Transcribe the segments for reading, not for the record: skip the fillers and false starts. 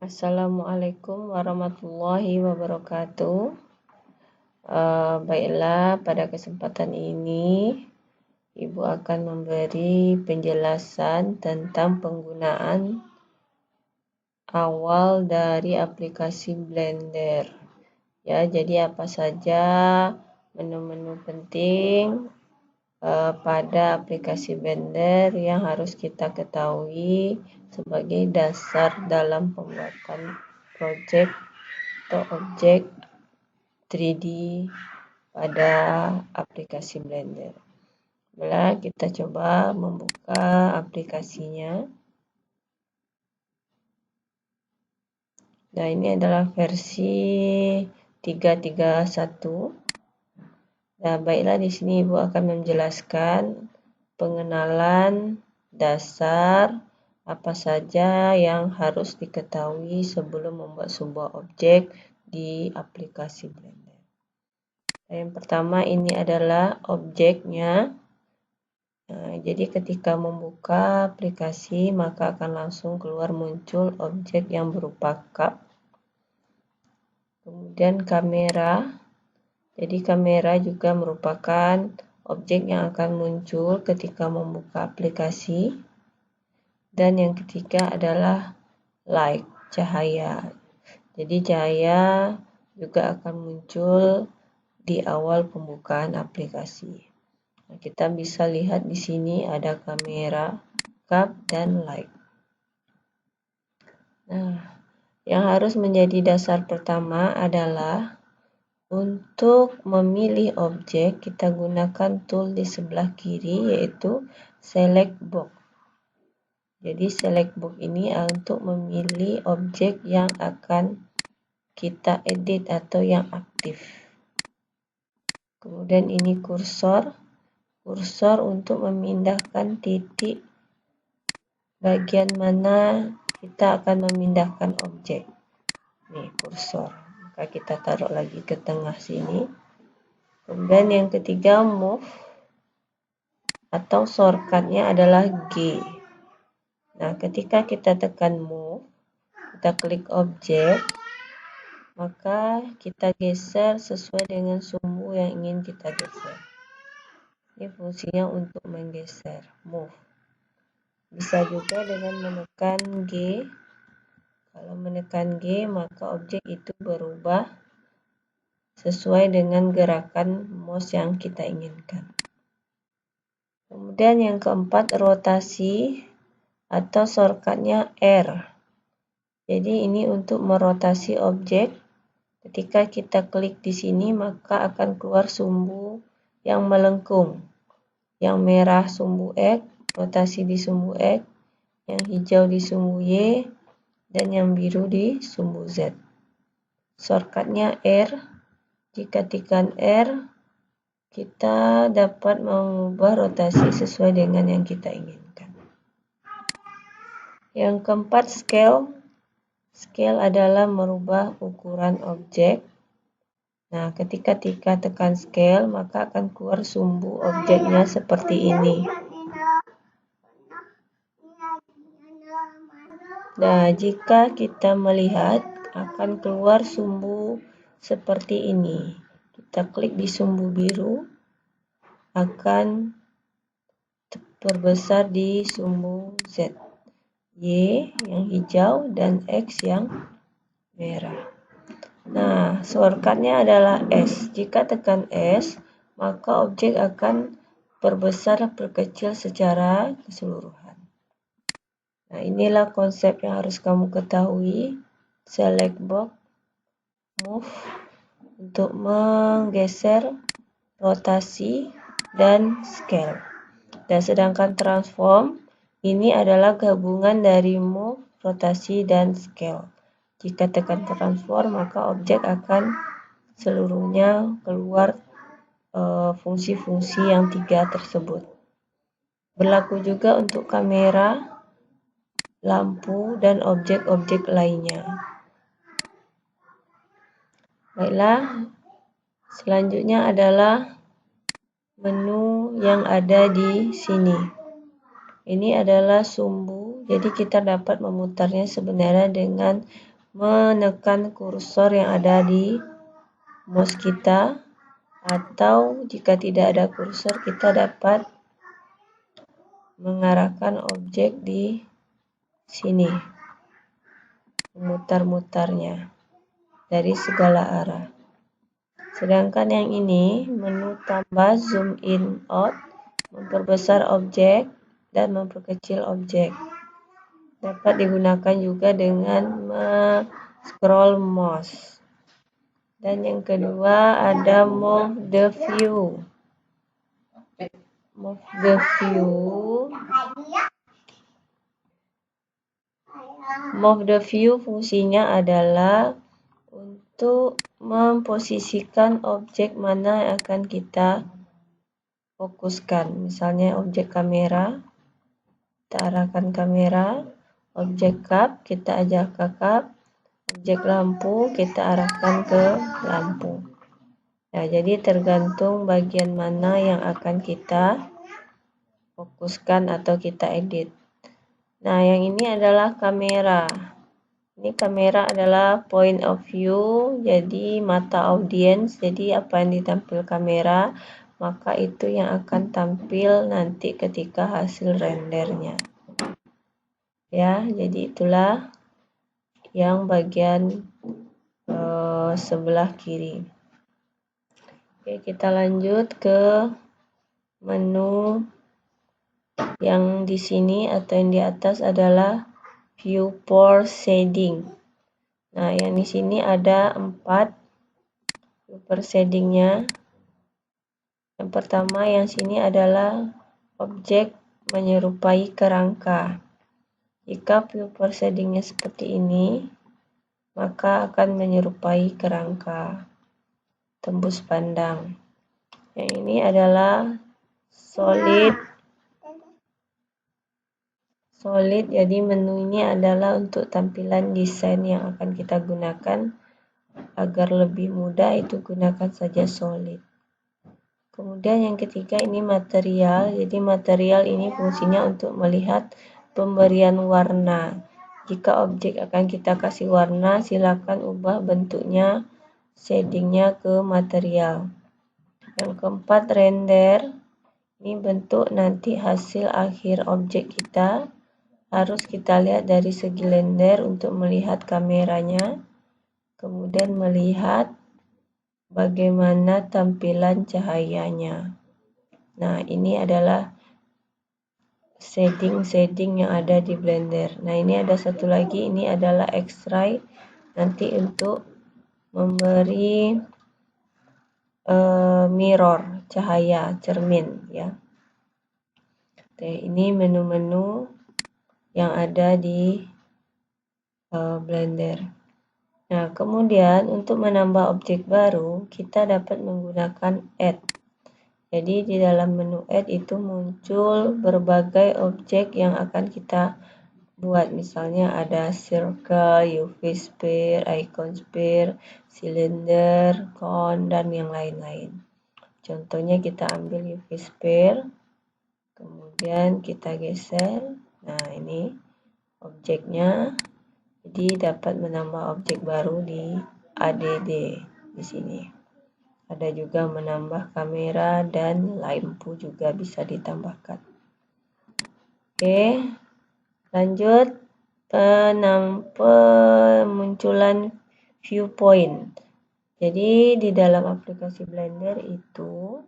Assalamualaikum warahmatullahi wabarakatuh. Baiklah, pada kesempatan ini Ibu akan memberi penjelasan tentang penggunaan awal dari aplikasi Blender. Ya, jadi apa saja menu-menu penting pada aplikasi Blender yang harus kita ketahui sebagai dasar dalam pembuatan project atau objek 3D pada aplikasi Blender. Bila kita coba membuka aplikasinya. Nah, ini adalah versi 3.3.1. Nah, baiklah, di sini Ibu akan menjelaskan pengenalan dasar apa saja yang harus diketahui sebelum membuat sebuah objek di aplikasi Blender. Yang pertama ini adalah objeknya. Nah, jadi ketika membuka aplikasi maka akan langsung keluar muncul objek yang berupa cup. Kemudian kamera. Jadi kamera juga merupakan objek yang akan muncul ketika membuka aplikasi. Dan yang ketiga adalah light, cahaya. Jadi cahaya juga akan muncul di awal pembukaan aplikasi. Nah, kita bisa lihat di sini ada kamera, cup, dan light. Nah, yang harus menjadi dasar pertama adalah untuk memilih objek, kita gunakan tool di sebelah kiri yaitu select box. Jadi select box ini untuk memilih objek yang akan kita edit atau yang aktif. Kemudian ini kursor untuk memindahkan titik bagian mana kita akan memindahkan objek. Nih kursor. Maka kita taruh lagi ke tengah sini. Kemudian yang ketiga move atau shortcutnya adalah G. Nah, ketika kita tekan move, kita klik objek, maka kita geser sesuai dengan sumbu yang ingin kita geser. Ini fungsinya untuk menggeser, move. Bisa juga dengan menekan G. Kalau menekan G, maka objek itu berubah sesuai dengan gerakan mouse yang kita inginkan. Kemudian yang keempat, rotasi atau shortcutnya R. Jadi ini untuk merotasi objek. Ketika kita klik di sini, maka akan keluar sumbu yang melengkung. Yang merah sumbu X, rotasi di sumbu X, yang hijau di sumbu Y, dan yang biru di sumbu Z. Shortcutnya R. Jika tekan R, kita dapat mengubah rotasi sesuai dengan yang kita inginkan. Yang keempat, scale. Scale adalah merubah ukuran objek. Nah, ketika tekan scale, maka akan keluar sumbu objeknya seperti ini. Nah, jika kita melihat, akan keluar sumbu seperti ini. Kita klik di sumbu biru, akan terbesar di sumbu Z. Y yang hijau dan X yang merah. Nah, shortcutnya adalah S. Jika tekan S, maka objek akan perbesar, perkecil secara keseluruhan. Nah, inilah konsep yang harus kamu ketahui. Select box, move untuk menggeser, rotasi, dan scale. Dan sedangkan transform ini adalah gabungan dari move, rotasi, dan scale. Jika tekan transform, maka objek akan seluruhnya keluar fungsi-fungsi yang tiga tersebut. Berlaku juga untuk kamera, lampu, dan objek-objek lainnya. Baiklah, selanjutnya adalah menu yang ada di sini. Ini adalah sumbu, jadi kita dapat memutarnya sebenarnya dengan menekan kursor yang ada di mouse kita, atau jika tidak ada kursor kita dapat mengarahkan objek di sini, memutar-mutarnya dari segala arah. Sedangkan yang ini, menu tambah, zoom in out, memperbesar objek dan memperkecil objek. Dapat digunakan juga dengan scroll mouse. Dan yang kedua ada move the view. Move the view. Move the view fungsinya adalah untuk memposisikan objek mana yang akan kita fokuskan. Misalnya objek kamera, kita arahkan kamera. Objek cup, kita ajak ke cup. Objek lampu, kita arahkan ke lampu. Nah, jadi tergantung bagian mana yang akan kita fokuskan atau kita edit. Nah, yang ini adalah kamera. Ini kamera adalah point of view, jadi mata audiens. Jadi apa yang ditampil kamera, maka itu yang akan tampil nanti ketika hasil rendernya. Ya, jadi itulah yang bagian sebelah kiri. Oke, kita lanjut ke menu yang di sini atau yang di atas adalah viewport shading. Nah, yang di sini ada 4 viewport shadingnya. Yang pertama yang sini adalah objek menyerupai kerangka. Jika viewport shadingnya seperti ini, maka akan menyerupai kerangka tembus pandang. Yang ini adalah solid, jadi menu ini adalah untuk tampilan desain yang akan kita gunakan. Agar lebih mudah, itu gunakan saja solid. Kemudian yang ketiga ini material. Jadi material ini fungsinya untuk melihat pemberian warna. Jika objek akan kita kasih warna, silakan ubah bentuknya, shadingnya ke material. Yang keempat render. Ini bentuk nanti hasil akhir objek kita. Harus kita lihat dari segi render untuk melihat kameranya. Kemudian melihat bagaimana tampilan cahayanya. Nah, ini adalah shading yang ada di Blender. Nah, ini ada satu lagi, ini adalah X-ray, nanti untuk memberi mirror, cahaya, cermin ya. Oke, ini menu-menu yang ada di Blender. Nah, kemudian untuk menambah objek baru, kita dapat menggunakan add. Jadi di dalam menu add itu muncul berbagai objek yang akan kita buat. Misalnya ada circle, UV sphere, icon sphere, cylinder, cone, dan yang lain-lain. Contohnya kita ambil UV sphere, kemudian kita geser. Nah, ini objeknya. Jadi dapat menambah objek baru di ADD di sini. Ada juga menambah kamera dan lampu juga bisa ditambahkan. Oke, lanjut pemunculan viewpoint. Jadi di dalam aplikasi Blender itu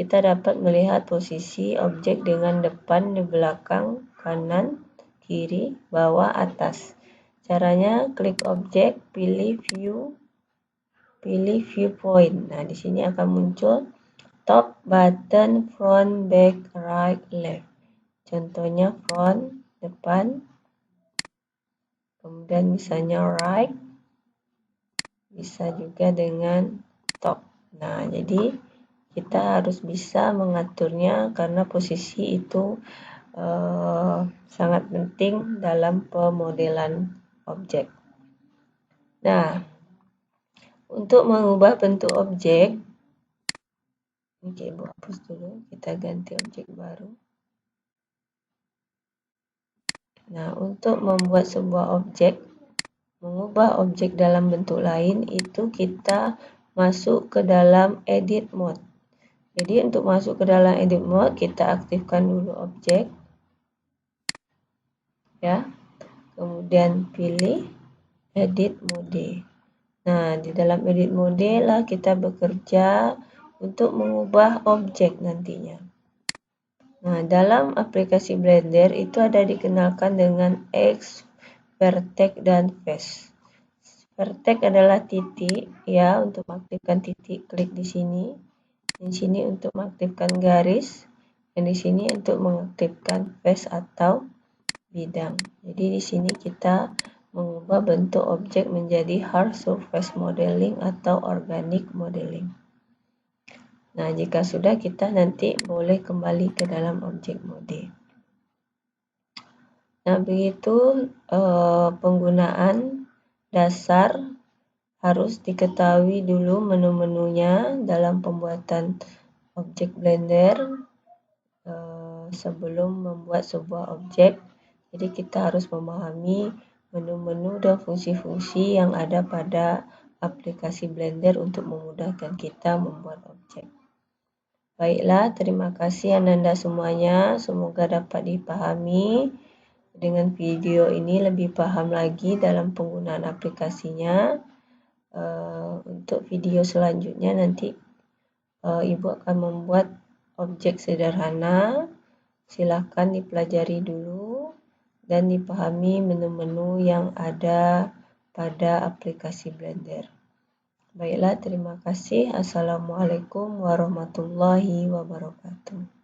kita dapat melihat posisi objek dengan depan, di belakang, kanan, kiri, bawah, atas. Caranya klik objek, pilih viewpoint. Nah, di sini akan muncul top, button, front, back, right, left. Contohnya front, depan. Kemudian misalnya right. Bisa juga dengan top. Nah, jadi kita harus bisa mengaturnya karena posisi itu sangat penting dalam pemodelan objek. Nah, untuk mengubah bentuk objek, oke, Ibu hapus dulu, kita ganti objek baru. Nah, untuk membuat sebuah objek, mengubah objek dalam bentuk lain, itu kita masuk ke dalam edit mode. Jadi untuk masuk ke dalam edit mode, kita aktifkan dulu objek, ya. Kemudian pilih edit mode. Nah, di dalam edit mode lah kita bekerja untuk mengubah objek nantinya. Nah, dalam aplikasi Blender itu ada dikenalkan dengan X, Vertex, dan Face. Vertex adalah titik, ya, untuk mengaktifkan titik, klik di sini. Di sini untuk mengaktifkan garis, dan di sini untuk mengaktifkan face atau bidang. Jadi di sini kita mengubah bentuk objek menjadi hard surface modeling atau organic modeling. Nah, jika sudah, kita nanti boleh kembali ke dalam objek mode. Nah, begitu penggunaan dasar. Harus diketahui dulu menu-menunya dalam pembuatan objek Blender sebelum membuat sebuah objek. Jadi kita harus memahami menu-menu dan fungsi-fungsi yang ada pada aplikasi Blender untuk memudahkan kita membuat objek. Baiklah, terima kasih Ananda semuanya. Semoga dapat dipahami. Dengan video ini lebih paham lagi dalam penggunaan aplikasinya. Untuk video selanjutnya nanti Ibu akan membuat objek sederhana. Silakan dipelajari dulu dan dipahami menu-menu yang ada pada aplikasi Blender. Baiklah, terima kasih. Assalamualaikum warahmatullahi wabarakatuh.